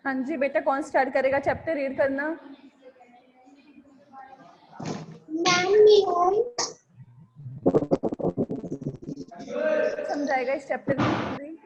हाँ जी बेटा, कौन स्टार्ट करेगा चैप्टर रीड करना? समझाएगा इस चैप्टर की पूरी?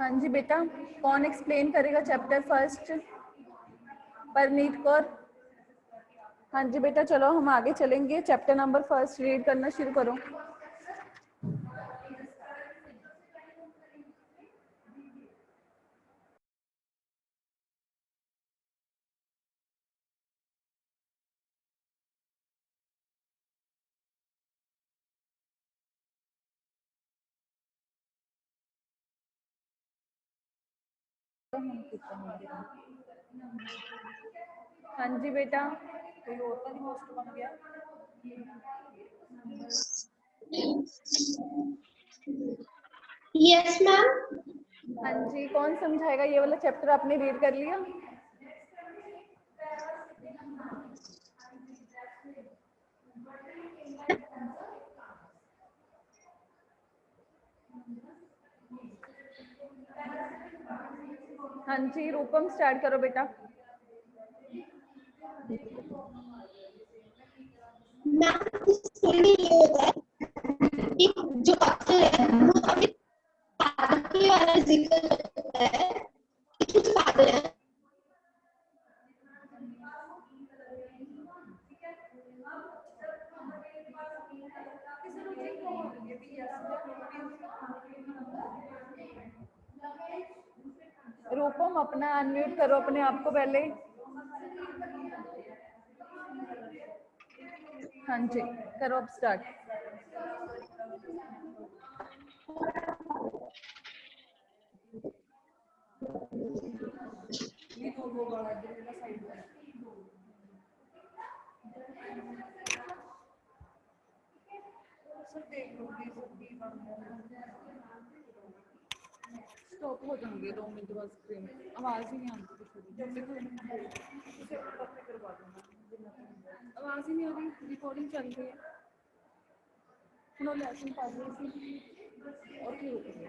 हाँ जी बेटा, कौन एक्सप्लेन करेगा चैप्टर फर्स्ट? परनीत कौर। हाँ जी बेटा, चलो हम आगे चलेंगे। चैप्टर नंबर फर्स्ट रीड करना शुरू करो। हाँ जी बेटा, कोई और तो नहीं होस्ट बन गया? Yes ma'am. हाँ जी, कौन समझाएगा? ये वाला चैप्टर आपने रीड कर लिया? हाँ जी रूपम, स्टार्ट करो बेटा। मैम इसमें ये होता है कि जो अक्षर है वो अभी पादप के वाला जिक्र होता है कि कुछ पादप है। रूपम अपना अनम्यूट करो अपने आप को पहले। हाँ जी करो अब स्टार्ट। स्टॉप हो जाएंगे 2 मिनट बाद स्क्रीन, आवाज ही नहीं आती आवाज ही नहीं आ रही, रिकॉर्डिंग चल रही है। लेसन पढ़ रही थी और क्यों रुक गई?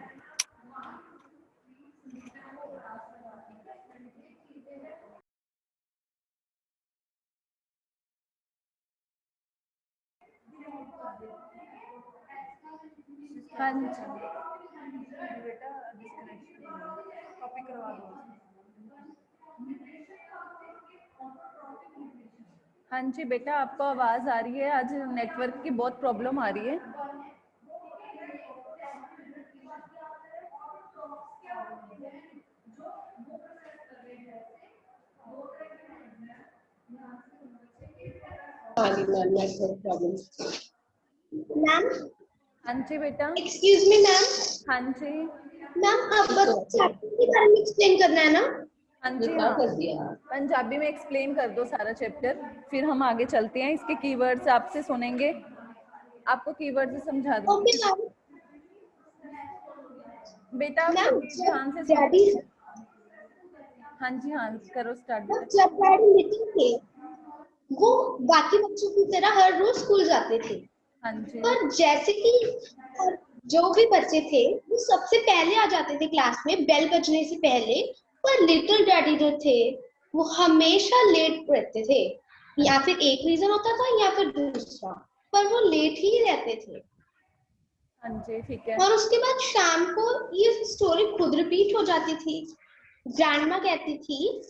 हाँ जी बेटा, कॉपी करवा दो। हाँ जी बेटा, आपको आवाज आ रही है? आज नेटवर्क की बहुत प्रॉब्लम आ रही है। मैम हाँ जी बेटा। Excuse me ma'am. हाँ जी मैम आप चैप्टर के बारे में एक्सप्लेन करना है ना? हाँ जी हाँ, पंजाबी में एक्सप्लेन कर दो सारा चैप्टर, फिर हम आगे चलते हैं। इसके कीवर्ड्स आपसे सुनेंगे। आपको कीवर्ड से समझा ओके दूंगी। मैम। बेटा आप मैम सब जब ध्यान से डैडी सुनो। हाँ जी हाँ, करो स्टार्ट बेटा। जब डैडी लिटिल थे वो बाकी बच्चों की तरह हर रोज स्कूल जाते थे, हाँ जी पर जैसे कि जो भी बच्चे थे वो सबसे पहले आ जाते थे क्लास में बेल बजने से पहले, पर लिटिल डैडी जो थे वो हमेशा लेट रहते थे। या फिर एक रीजन होता था या फिर दूसरा, पर वो लेट ही रहते थे। हाँ जी ठीक है। और उसके बाद शाम को ये स्टोरी खुद रिपीट हो जाती थी। ग्रैंडमा कहती थी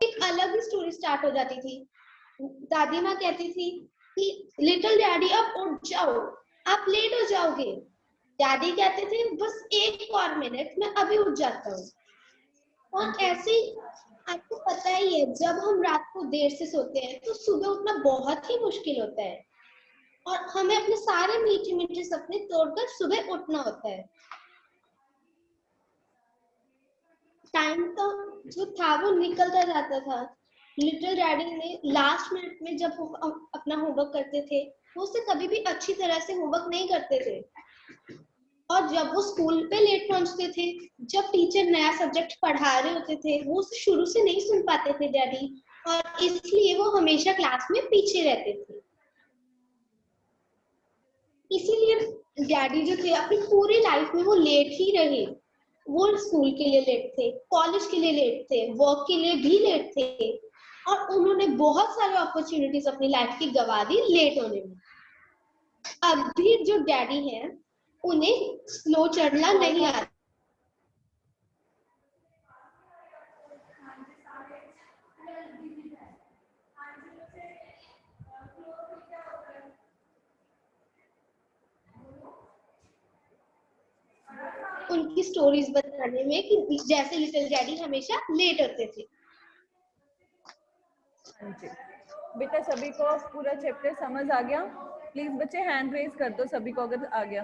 एक अलग ही स्टोरी स्टार्ट हो जाती थी। दादी माँ कहती थी कि लिटिल डैडी अब उठ जाओ, आप लेट हो जाओगे। डैडी कहते थे बस एक और मिनट, मैं अभी उठ जाता हूँ। और ऐसे ही आपको पता ही है जब हम रात को देर से सोते हैं तो सुबह उठना बहुत ही मुश्किल होता है, और हमें अपने सारे मीठे मीठे सपने तोड़कर सुबह उठना होता है। टाइम तो जो था वो निकलता जाता था। लिटिल डैडी ने लास्ट मिनट में जब वो अपना होमवर्क करते थे, वो उसे कभी भी अच्छी तरह से होमवर्क नहीं करते थे। और जब वो स्कूल पे लेट पहुंचते थे, जब टीचर नया सब्जेक्ट पढ़ा रहे होते थे, वो उसे शुरू से नहीं सुन पाते थे डैडी, और इसलिए वो हमेशा क्लास में पीछे रहते थे। इसीलिए डैडी जो थे अपनी पूरी लाइफ में वो लेट ही रहे। वो स्कूल के लिए लेट थे, कॉलेज के लिए लेट थे, वर्क के लिए भी लेट थे, और उन्होंने बहुत सारे अपॉर्चुनिटीज अपनी लाइफ की गवा दी लेट होने में। अब भी जो डैडी हैं उन्हें स्लो चढ़ना नहीं आता। उनकी स्टोरीज बताने में कि जैसे लिटिल डैडी हमेशा लेट होते थे। हाँ जी बेटा, सभी को पूरा चैप्टर समझ आ गया? प्लीज बच्चे हैंड रेज कर दो सभी को अगर आ गया।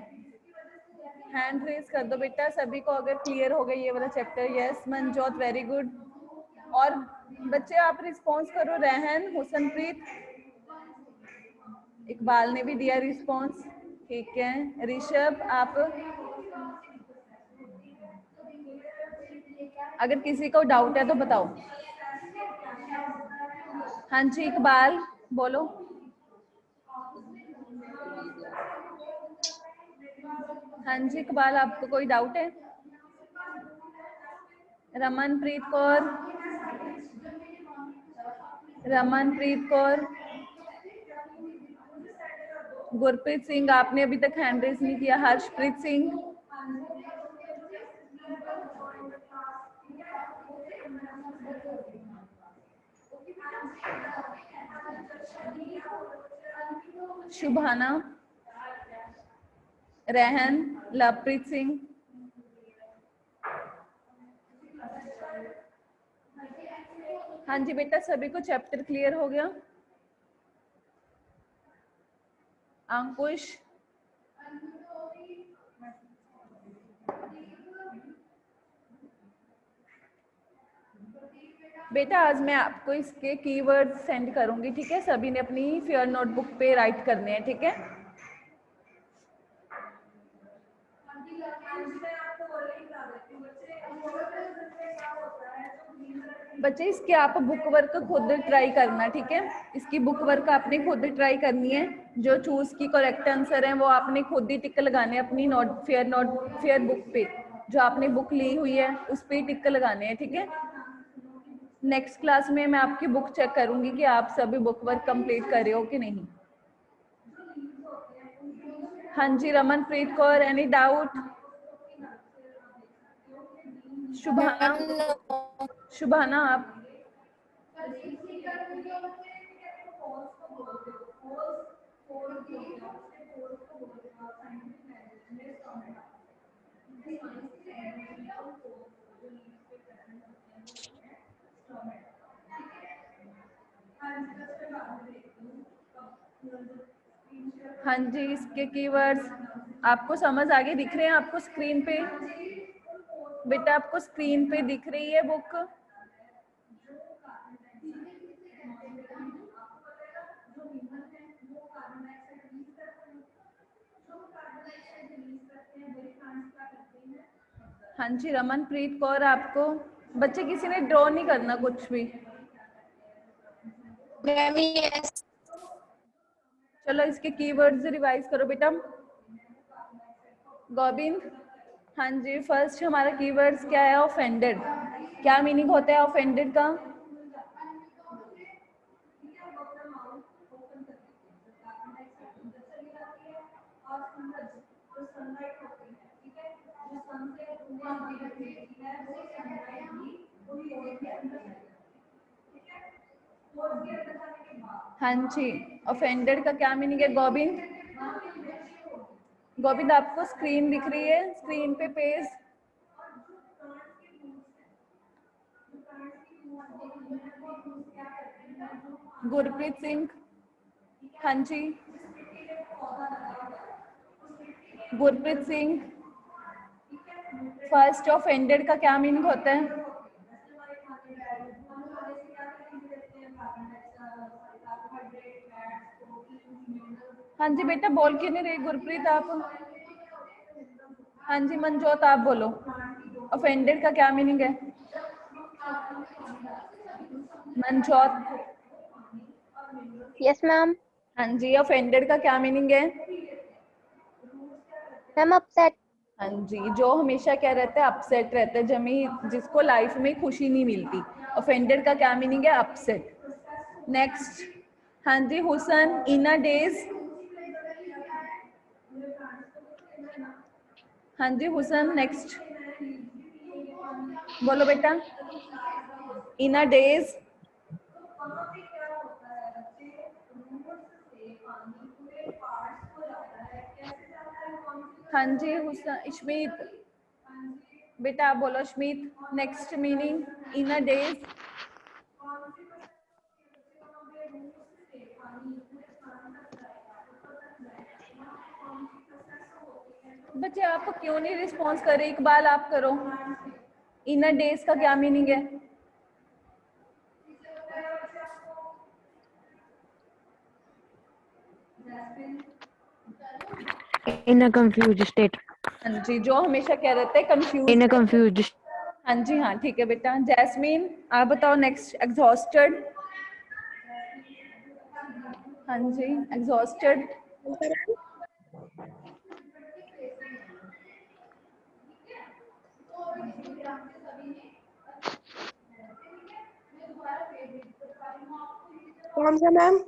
हैंड रेज कर दो बेटा सभी को अगर क्लियर हो गया ये वाला chapter. Yes Manjot, very good. और बच्चे आप रिस्पॉन्स करो। रहन, हुसनप्रीत, इकबाल ने भी दिया रिस्पॉन्स, ठीक है। ऋषभ, आप अगर किसी को डाउट है तो बताओ। हाँ जी इकबाल बोलो। हाँ जी इकबाल, आपको कोई डाउट है? रमनप्रीत कौर, रमनप्रीत कौर, गुरप्रीत सिंह, आपने अभी तक हैंड रेज नहीं किया। हर्षप्रीत सिंह, शुभाना, रहन, लवप्रीत सिंह, हाँ जी बेटा सभी को चैप्टर क्लियर हो गया? अंकुश, बेटा आज मैं आपको इसके कीवर्ड सेंड करूंगी, ठीक है? सभी ने अपनी फेयर नोटबुक पे राइट करने हैं, ठीक है? बच्चे इसके आप बुक वर्क खुद ट्राई करना, ठीक है? इसकी बुक वर्क आपने खुद ट्राई करनी है। जो चूज की करेक्ट आंसर है वो आपने खुद ही टिक लगाने हैं अपनी फेयर बुक पे। जो आपने बुक ली हुई है उस पे टिक लगाने हैं, ठीक है? नेक्स्ट क्लास में मैं आपकी बुक चेक करूंगी कि आप सभी बुक वर्क कंप्लीट कर रहे हो कि नहीं। हाँ जी रमनप्रीत कौर, एनी डाउट? शुभाना, शुभाना आप हाँ जी, इसके कीवर्ड्स आपको समझ आगे दिख रहे हैं आपको स्क्रीन पे? बेटा आपको स्क्रीन पे दिख रही है बुक? हाँ जी, रमनप्रीत कौर आपको? बच्चे किसी ने ड्रॉ नहीं करना कुछ भी। Ma'am yes. चलो इसके कीवर्ड्स रिवाइज करो बेटा। गोविंद, हाँ जी, फर्स्ट हमारा कीवर्ड्स क्या है? ऑफेंडेड। क्या मीनिंग होता है ऑफेंडेड का? हाँ जी, ऑफेंडेड का क्या मीनिंग है गोविंद? गोविंद आपको स्क्रीन दिख रही है? स्क्रीन पे पेज गुरप्रीत सिंह, हाँ जी, गुरप्रीत सिंह, फर्स्ट ऑफेंडेड का क्या मीनिंग होता है? हाँ जी बेटा, बोल क्यों नहीं रही गुरप्रीत आप? हाँ जी मनजोत आप बोलो, ऑफेंडेड का क्या मीनिंग है? Manjot, yes ma'am. हाँ जी, ऑफेंडेड का क्या मीनिंग है? Ma'am upset. हाँ जी, जो हमेशा क्या रहता है? अपसेट रहता है, जमी जिसको लाइफ में खुशी नहीं मिलती। ऑफेंडेड का क्या मीनिंग है? अपसेट। नेक्स्ट, हाँ जी हुसन, इन अ डेज। हाँ जी हुसन, नेक्स्ट बोलो बेटा। इन अ डेज, हाँ जी हुसन, इश्मीत बेटा आप बोलो Ishmeet, next meaning in a days. बच्चे आप क्यों नहीं रिस्पॉन्स कर रहे? इकबाल आप करो, इन अ डेज का क्या मीनिंग है? In a confused state. हाँ जी, जो हमेशा क्या रहता है? कंफ्यूज। In a confused. हाँ जी हाँ ठीक है बेटा। जैस्मीन आप बताओ नेक्स्ट। एग्जॉस्टेड, हाँ जी एग्जॉस्टेड। कौन सा मैम?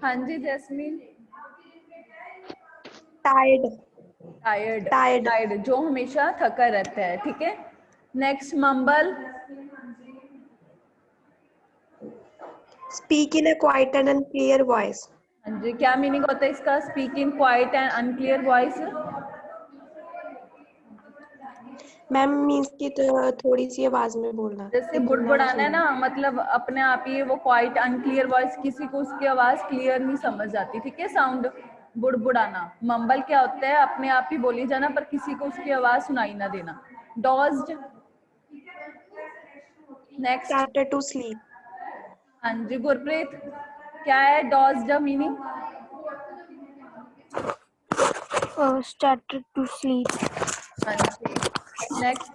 हाँ जी Jasmine. Tired. Tired, Tired. Tired जो हमेशा थका रहता है, ठीक है। Next mumble, Speak in a quiet and unclear voice. हाँ जी क्या मीनिंग होता है इसका? Speak in quiet and unclear voice. Ma'am means की थोड़ी सी आवाज में बोलना। जैसे बुड़बुड़ाना है ना, मतलब अपने आप ही वो क्वाइट अनक्लियर वॉइस, किसी को उसकी आवाज क्लियर नहीं समझ आती, ठीक है। साउंड बुड़बुड़ाना। मम्बल क्या होता है? अपने आप ही बोली जाना पर किसी को उसकी आवाज सुनाई ना देना। Dozed, next. Started to sleep. हाँ जी गुरप्रीत क्या है dozed meaning? Started to sleep. हाँ जी नेक्स्ट।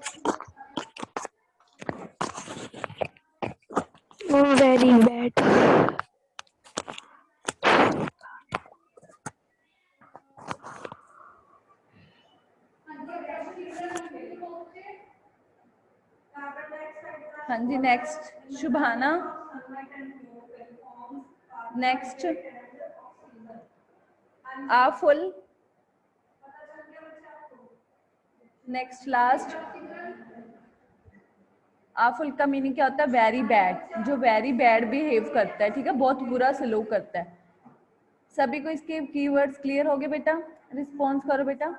Oh, very bad. हाँ जी next. Shubhana, next. Awful, next last. Awful का मीनिंग क्या होता है? वेरी बैड, जो वेरी बैड बिहेव करता है, ठीक है, बहुत बुरा सलूक करता है। सभी को इसके कीवर्ड्स क्लियर हो गए बेटा? रिस्पॉन्स करो बेटा।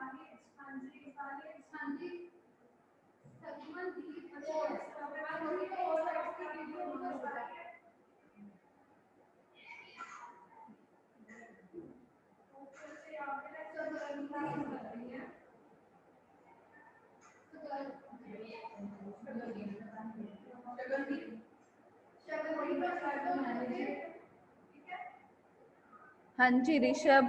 हाँ जी ऋषभ,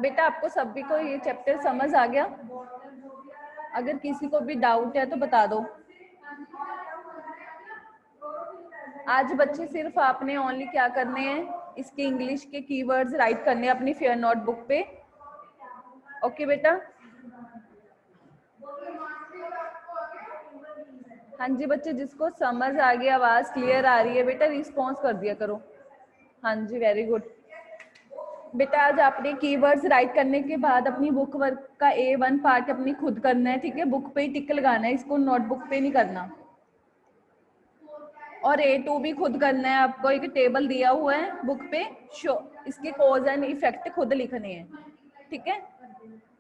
बेटा आपको सभी को ये चैप्टर समझ आ गया? अगर किसी को भी डाउट है तो बता दो। आज बच्चे सिर्फ आपने ओनली क्या करने हैं, इसके इंग्लिश के कीवर्ड्स राइट करने हैं अपनी फेयर नोटबुक पे। ओके बेटा? हाँ जी बच्चे, जिसको समझ आ गया, आवाज क्लियर आ रही है बेटा, रिस्पॉन्स कर दिया करो। हाँ जी वेरी गुड बेटा। आज आपने कीवर्ड्स राइट करने के बाद अपनी बुक वर्क का A1 पार्ट अपनी खुद करना है, ठीक है? बुक पे ही टिक लगाना है, इसको नोटबुक पे नहीं करना। और A2 भी खुद करना है आपको, एक टेबल दिया हुआ है बुक पे, शो इसके कॉज एंड इफेक्ट खुद लिखने हैं, ठीक है?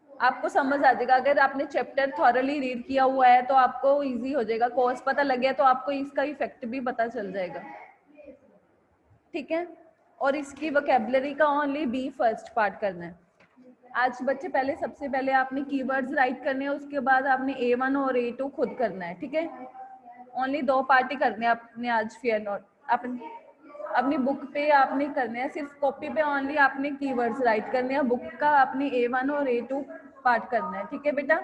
आपको समझ आ जाएगा। अगर आपने चैप्टर थॉरली रीड किया हुआ है तो आपको इजी हो जाएगा, कॉज पता लग गया तो आपको इसका इफेक्ट भी पता चल जाएगा, ठीक है? और इसकी वोकैबुलरी का ओनली B फर्स्ट पार्ट करना है। आज बच्चे पहले सबसे पहले आपने कीवर्ड्स राइट करने हैं, उसके बाद आपने A1 और A2 खुद करना है, ठीक है? ओनली 2 पार्ट ही करने हैं आपने आज फेयर नोट अपनी बुक पे आपने करने हैं, सिर्फ कॉपी पे ओनली आपने कीवर्ड्स राइट करने हैं, बुक का आपने A1 और A2 पार्ट करना है, ठीक है बेटा?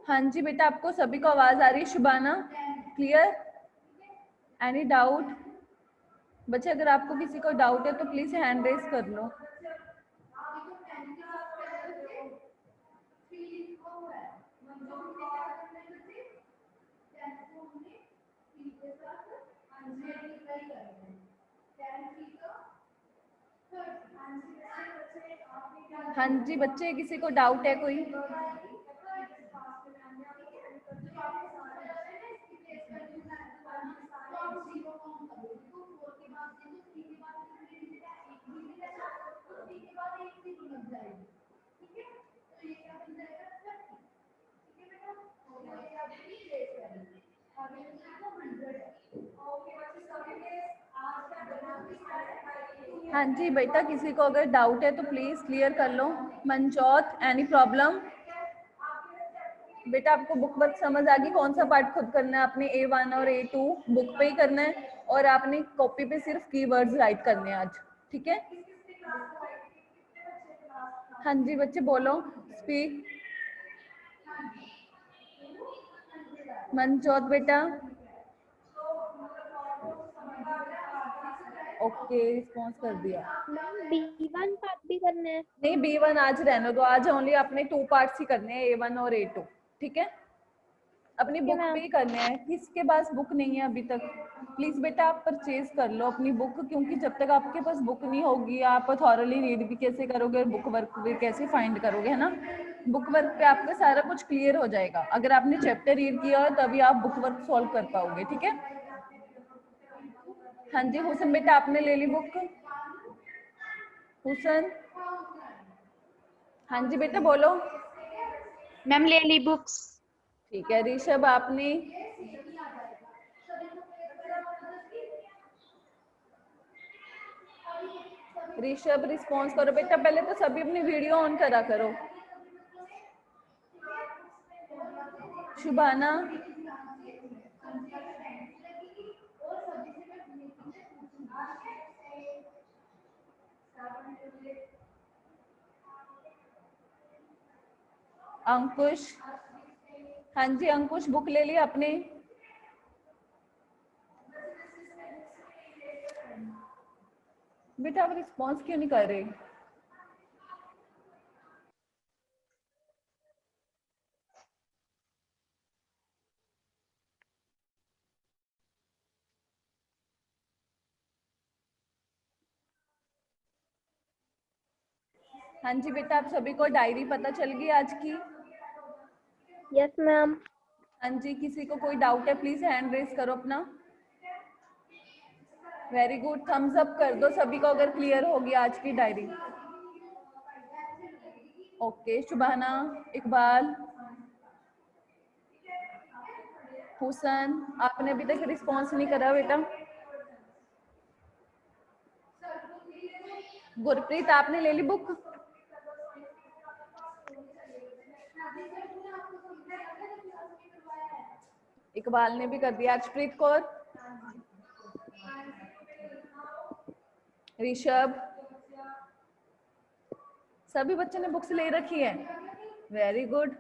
हाँ जी बेटा, आपको सभी को आवाज आ रही है? शुबाना क्लियर? Any doubt? बच्चे अगर आपको किसी को डाउट है तो प्लीज हैंड रेज कर लो। हाँ जी बच्चे, किसी को डाउट है कोई? हाँ जी बेटा, किसी को अगर डाउट है तो प्लीज क्लियर कर लो। Manjot, any problem? बेटा आपको बुक वर्क समझ आ गई? कौन सा पार्ट खुद करना है आपने? A1 और A2 बुक पे ही करना है, और आपने कॉपी पे सिर्फ कीवर्ड्स राइट करने हैं आज, ठीक है? हाँ जी बच्चे बोलो, स्पीक। मनजोत बेटा, ओके रिस्पॉन्स कर दिया। मैम B1 पार्ट भी करना है? नहीं B1 आज रहने दो, आज ओनली आपने 2 पार्ट्स ही करने हैं, A1 और A2, ठीक है? अपनी बुक पे ही करने हैं। किसके पास बुक नहीं है अभी तक, प्लीज बेटा आप परचेज कर लो अपनी बुक, क्योंकि जब तक आपके पास बुक नहीं होगी आप थॉरली रीड भी कैसे करोगे, बुक वर्क भी कैसे फाइंड करोगे, है ना? बुक वर्क पे आपका सारा कुछ क्लियर हो जाएगा। अगर आपने चैप्टर रीड किया हो तभी आप बुक वर्क सॉल्व कर पाओगे, ठीक है? हाँ जी हुसन बेटा, आपने ले ली बुक? हुसन? हाँ जी बेटा बोलो। मैम ले ली बुक्स। ठीक है। ऋषभ आपने? ऋषभ रिस्पॉन्स करो बेटा, पहले तो सभी अपनी वीडियो ऑन करा करो। शुभाना? अंकुश? हाँ जी अंकुश, बुक ले ली आपने? बेटा आप रिस्पॉन्स क्यों नहीं कर रहे? हाँ जी बेटा, आप सभी को डायरी पता चल गई आज की? Yes ma'am. हाँ जी, किसी को कोई डाउट है प्लीज हैंड रेज करो अपना। वेरी गुड, थम्स अप कर दो सभी को अगर क्लियर होगी आज की डायरी। ओके, शुभाना, इकबाल, हुसन, आपने अभी तक रिस्पॉन्स नहीं करा बेटा। गुरप्रीत, आपने ले ली बुक? इकबाल ने भी कर दिया। अर्शप्रीत कौर, ऋषभ, सभी बच्चों ने बुक्स ले रखी है। Very good.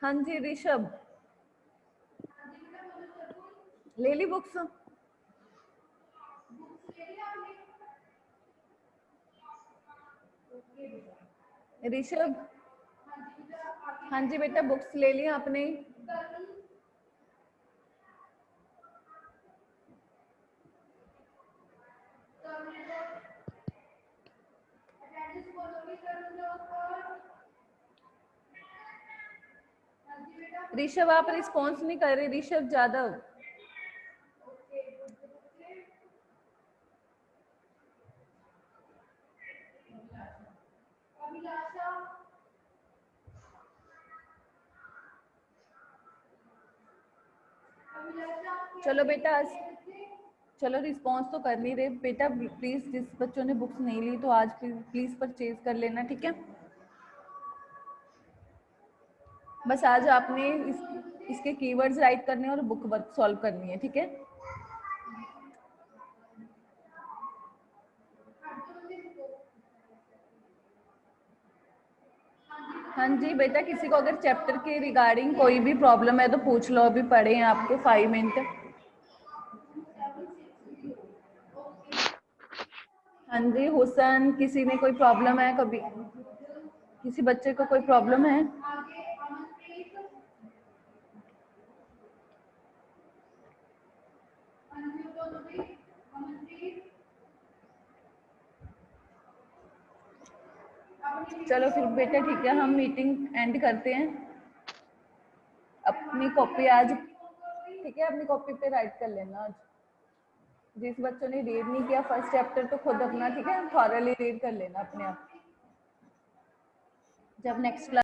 हाँ जी ऋषभ, ले ली बुक्स? ऋषभ, हाँ जी बेटा, बुक्स ले ली आपने? ऋषभ, आप रिस्पॉन्स नहीं कर रहे। ऋषभ जादव, चलो बेटा, चलो रिस्पॉन्स तो कर नहीं रहे बेटा। प्लीज जिस बच्चों ने बुक्स नहीं ली तो आज प्लीज परचेज कर लेना, ठीक है। बस आज आपने इसके कीवर्ड्स राइट करने और बुक वर्क सॉल्व करनी है, ठीक है। हाँ जी बेटा, किसी को अगर चैप्टर के रिगार्डिंग कोई भी प्रॉब्लम है तो पूछ लो, अभी पढ़े हैं आपको 5 मिनट। हाँ जी हुसन, किसी में कोई प्रॉब्लम है? कभी किसी बच्चे को कोई प्रॉब्लम है? चलो फिर बेटा ठीक है, हम मीटिंग एंड करते हैं। अपनी कॉपी आज, ठीक है, अपनी कॉपी पे राइट कर लेना आज। जिस बच्चों ने रीड नहीं किया फर्स्ट चैप्टर तो खुद अपना, ठीक है, थॉरली रीड कर लेना अपने आप। जब नेक्स्ट क्लास